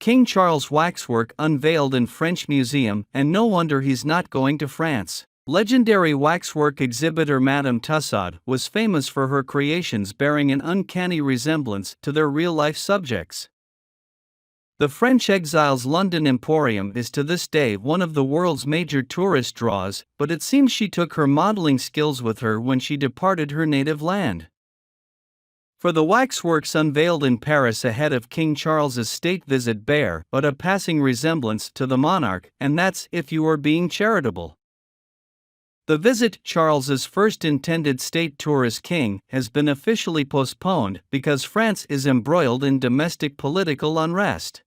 King Charles waxwork unveiled in French museum, and no wonder he's not going to France. Legendary waxwork exhibitor Madame Tussaud was famous for her creations bearing an uncanny resemblance to their real-life subjects. The French exile's London emporium is to this day one of the world's major tourist draws, but it seems she took her modeling skills with her when she departed her native land. For the waxworks unveiled in Paris ahead of King Charles's state visit bear but a passing resemblance to the monarch, and that's if you are being charitable. The visit, Charles's first intended state tour as king, has been officially postponed because France is embroiled in domestic political unrest.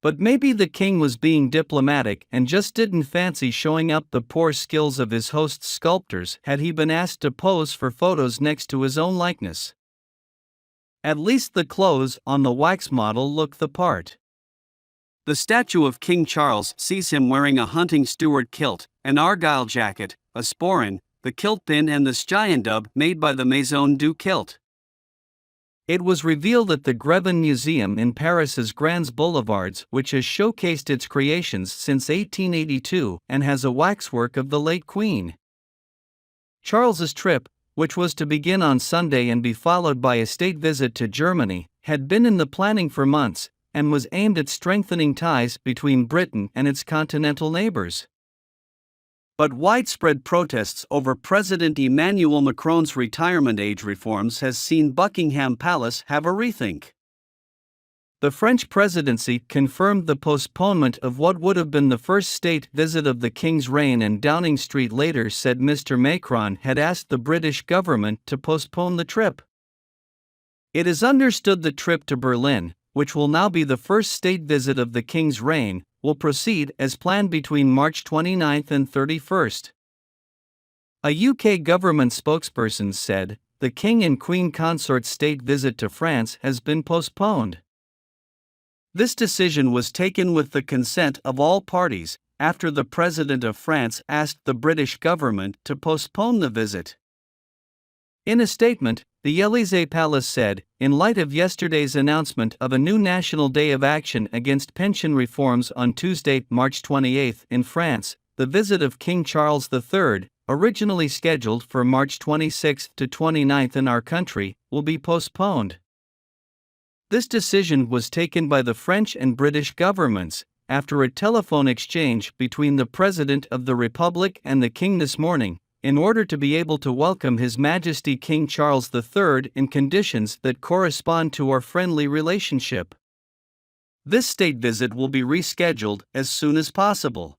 But maybe the king was being diplomatic and just didn't fancy showing up the poor skills of his host's sculptors had he been asked to pose for photos next to his own likeness. At least the clothes on the wax model look the part. The statue of King Charles sees him wearing a hunting steward kilt, an argyle jacket, a sporran, the kilt pin and the Styendub made by the Maison du Kilt. It was revealed at the Grevin Museum in Paris's Grands Boulevards, which has showcased its creations since 1882 and has a waxwork of the late Queen. Charles's trip, which was to begin on Sunday and be followed by a state visit to Germany, had been in the planning for months, and was aimed at strengthening ties between Britain and its continental neighbors. But widespread protests over President Emmanuel Macron's retirement age reforms has seen Buckingham Palace have a rethink. The French presidency confirmed the postponement of what would have been the first state visit of the King's reign, and Downing Street later said Mr. Macron had asked the British government to postpone the trip. It is understood the trip to Berlin, which will now be the first state visit of the King's reign, will proceed as planned between March 29 and 31. A UK government spokesperson said, the King and Queen consort's state visit to France has been postponed. This decision was taken with the consent of all parties, after the President of France asked the British government to postpone the visit. In a statement, the Élysée Palace said, in light of yesterday's announcement of a new National Day of Action against pension reforms on Tuesday, March 28 in France, the visit of King Charles III, originally scheduled for March 26 to 29 in our country, will be postponed. This decision was taken by the French and British governments, after a telephone exchange between the President of the Republic and the King this morning, in order to be able to welcome His Majesty King Charles III in conditions that correspond to our friendly relationship. This state visit will be rescheduled as soon as possible.